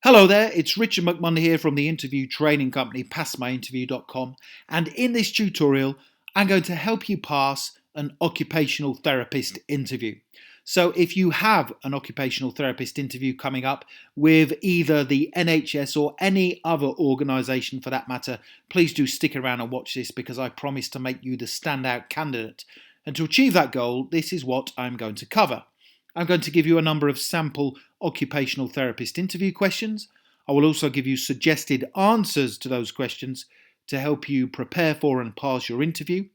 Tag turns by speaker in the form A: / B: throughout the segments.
A: Hello there, it's Richard McMunn here from the interview training company passmyinterview.com, and in this tutorial I'm going to help you pass an occupational therapist interview. So if you have an occupational therapist interview coming up with either the NHS or any other organisation for that matter, please do stick around and watch this because I promise to make you the standout candidate. And to achieve that goal, this is what I'm going to cover. I'm going to give you a number of sample occupational therapist interview questions. I will also give you suggested answers to those questions to help you prepare for and pass your interview.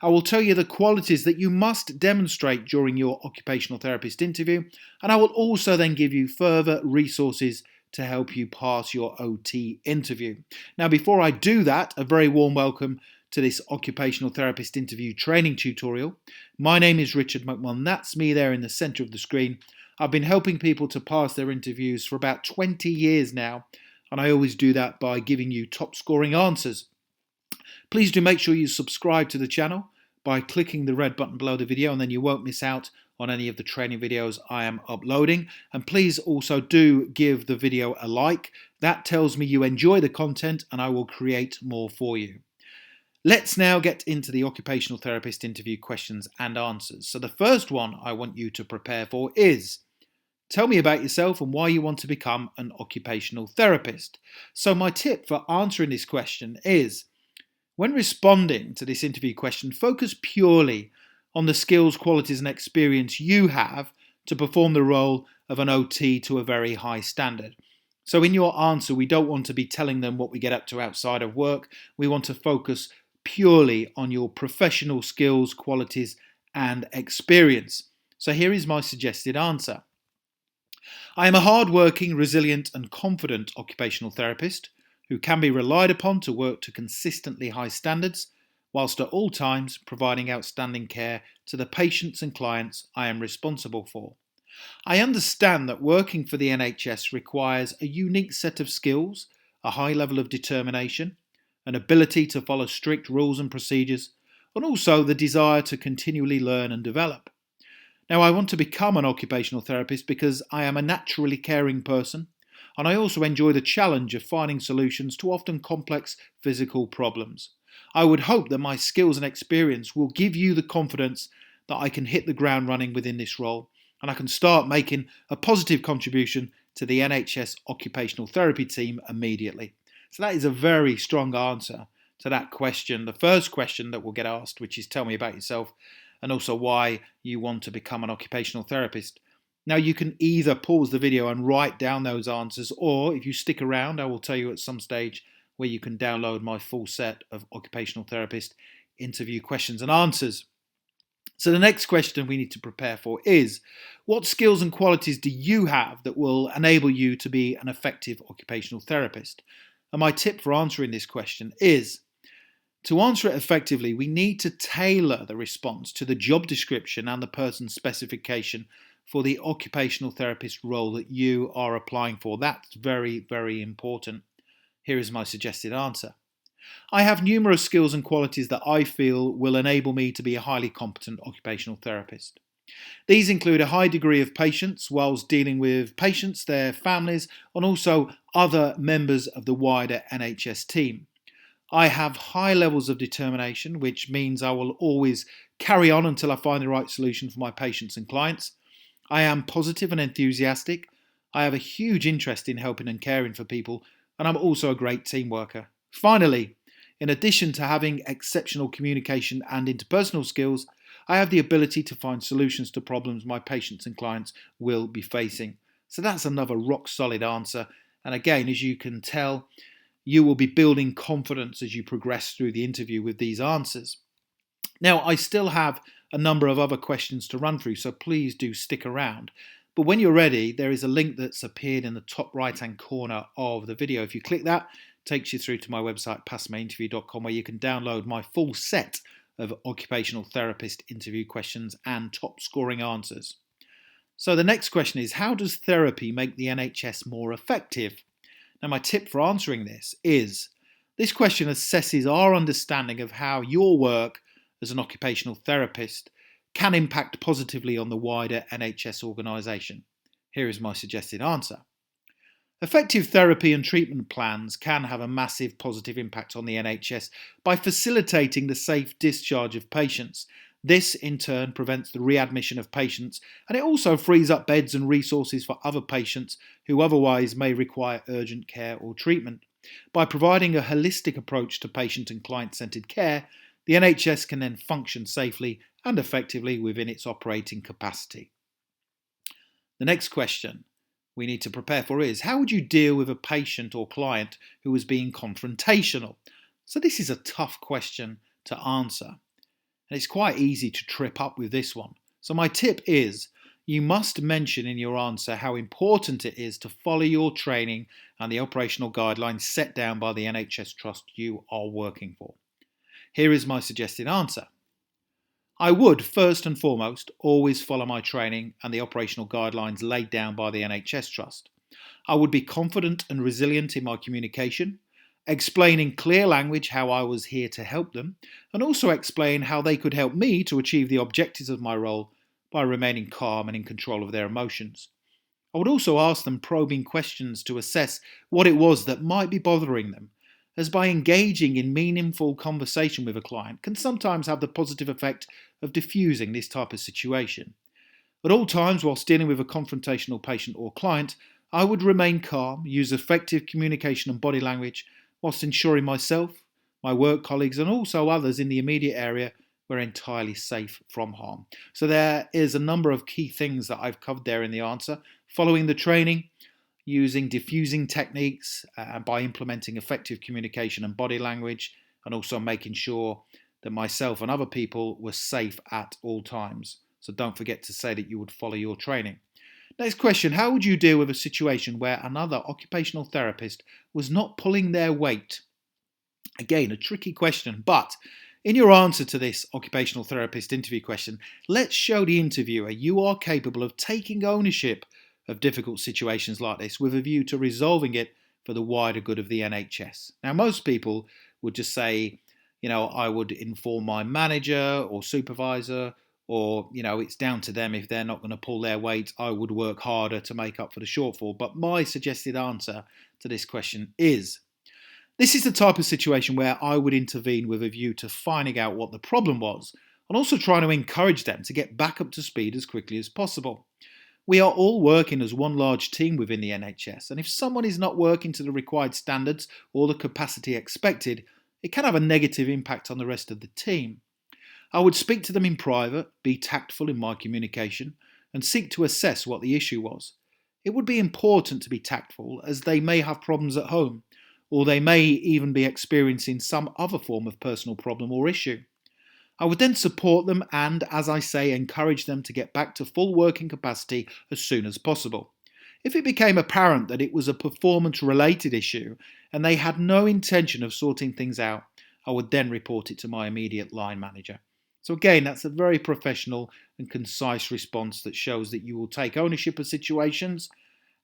A: I will tell you the qualities that you must demonstrate during your occupational therapist interview, and I will also then give you further resources to help you pass your OT interview. Now, before I do that, a very warm welcome to this occupational therapist interview training tutorial. My name is Richard McMunn. That's me there in the centre of the screen. I've been helping people to pass their interviews for about 20 years now, and I always do that by giving you top scoring answers. Please do make sure you subscribe to the channel by clicking the red button below the video, and then you won't miss out on any of the training videos I am uploading. And please also do give the video a like. That tells me you enjoy the content and I will create more for you. Let's now get into the occupational therapist interview questions and answers. So the first one I want you to prepare for is, tell me about yourself and why you want to become an occupational therapist. So my tip for answering this question is, when responding to this interview question, focus purely on the skills, qualities and experience you have to perform the role of an OT to a very high standard. So in your answer, we don't want to be telling them what we get up to outside of work. We want to focus purely on your professional skills, qualities and experience. So here is my suggested answer. I am a hard-working, resilient and confident occupational therapist who can be relied upon to work to consistently high standards, whilst at all times providing outstanding care to the patients and clients I am responsible for. I understand that working for the NHS requires a unique set of skills, a high level of determination, an ability to follow strict rules and procedures, and also the desire to continually learn and develop. Now, I want to become an occupational therapist because I am a naturally caring person, and I also enjoy the challenge of finding solutions to often complex physical problems. I would hope that my skills and experience will give you the confidence that I can hit the ground running within this role, and I can start making a positive contribution to the NHS occupational therapy team immediately. So that is a very strong answer to that question, the first question that will get asked, which is tell me about yourself and also why you want to become an occupational therapist. Now, you can either pause the video and write down those answers, or if you stick around, I will tell you at some stage where you can download my full set of occupational therapist interview questions and answers. So the next question we need to prepare for is, what skills and qualities do you have that will enable you to be an effective occupational therapist? And my tip for answering this question is, to answer it effectively, we need to tailor the response to the job description and the person's specification for the occupational therapist role that you are applying for. That's very, very important. Here is my suggested answer. I have numerous skills and qualities that I feel will enable me to be a highly competent occupational therapist. These include a high degree of patience whilst dealing with patients, their families, and also other members of the wider NHS team. I have high levels of determination, which means I will always carry on until I find the right solution for my patients and clients. I am positive and enthusiastic. I have a huge interest in helping and caring for people, and I'm also a great team worker. Finally, in addition to having exceptional communication and interpersonal skills, I have the ability to find solutions to problems my patients and clients will be facing. So that's another rock solid answer. And again, as you can tell, you will be building confidence as you progress through the interview with these answers. Now, I still have a number of other questions to run through, so please do stick around. But when you're ready, there is a link that's appeared in the top right-hand corner of the video. If you click that, it takes you through to my website, passmyinterview.com, where you can download my full set of occupational therapist interview questions and top scoring answers. So the next question is, how does therapy make the NHS more effective? Now, my tip for answering this question assesses our understanding of how your work as an occupational therapist can impact positively on the wider NHS organisation. Here is my suggested answer. Effective therapy and treatment plans can have a massive positive impact on the NHS by facilitating the safe discharge of patients. This, in turn, prevents the readmission of patients, and it also frees up beds and resources for other patients who otherwise may require urgent care or treatment. By providing a holistic approach to patient and client-centred care, the NHS can then function safely and effectively within its operating capacity. The next question we need to prepare for is, how would you deal with a patient or client who is being confrontational? So this is a tough question to answer, and it's quite easy to trip up with this one. So my tip is, you must mention in your answer how important it is to follow your training and the operational guidelines set down by the NHS Trust you are working for. Here is my suggested answer. I would, first and foremost, always follow my training and the operational guidelines laid down by the NHS Trust. I would be confident and resilient in my communication, explain in clear language how I was here to help them, and also explain how they could help me to achieve the objectives of my role by remaining calm and in control of their emotions. I would also ask them probing questions to assess what it was that might be bothering them, as by engaging in meaningful conversation with a client can sometimes have the positive effect of diffusing this type of situation. At all times, whilst dealing with a confrontational patient or client, I would remain calm, use effective communication and body language, whilst ensuring myself, my work colleagues and also others in the immediate area were entirely safe from harm. So there is a number of key things that I've covered there in the answer. Following the training, using diffusing techniques by implementing effective communication and body language, and also making sure that myself and other people were safe at all times. So don't forget to say that you would follow your training. Next question, how would you deal with a situation where another occupational therapist was not pulling their weight? Again, a tricky question, but in your answer to this occupational therapist interview question, let's show the interviewer you are capable of taking ownership of difficult situations like this with a view to resolving it for the wider good of the NHS. Now, most people would just say, I would inform my manager or supervisor, or, it's down to them. If they're not going to pull their weight, I would work harder to make up for the shortfall. But my suggested answer to this question is, this is the type of situation where I would intervene with a view to finding out what the problem was and also trying to encourage them to get back up to speed as quickly as possible. We are all working as one large team within the NHS, and if someone is not working to the required standards or the capacity expected, it can have a negative impact on the rest of the team. I would speak to them in private, be tactful in my communication, and seek to assess what the issue was. It would be important to be tactful, as they may have problems at home, or they may even be experiencing some other form of personal problem or issue. I would then support them and, as I say, encourage them to get back to full working capacity as soon as possible. If it became apparent that it was a performance-related issue and they had no intention of sorting things out, I would then report it to my immediate line manager. So again, that's a very professional and concise response that shows that you will take ownership of situations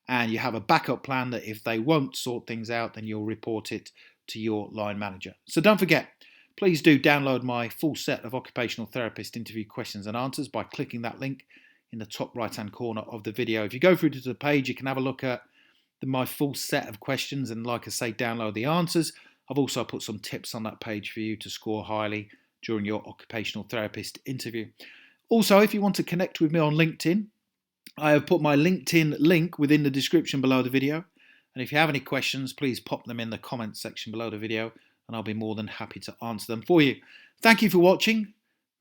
A: and you have a backup plan that if they won't sort things out, then you'll report it to your line manager. So don't forget, please do download my full set of occupational therapist interview questions and answers by clicking that link in the top right hand corner of the video. If you go through to the page, you can have a look at my full set of questions and, like I say, download the answers. I've also put some tips on that page for you to score highly during your occupational therapist interview. Also, if you want to connect with me on LinkedIn, I have put my LinkedIn link within the description below the video. And if you have any questions, please pop them in the comments section below the video and I'll be more than happy to answer them for you. Thank you for watching.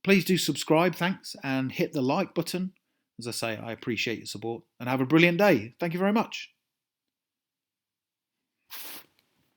A: Please do subscribe, thanks, and hit the like button. As I say, I appreciate your support and have a brilliant day. Thank you very much.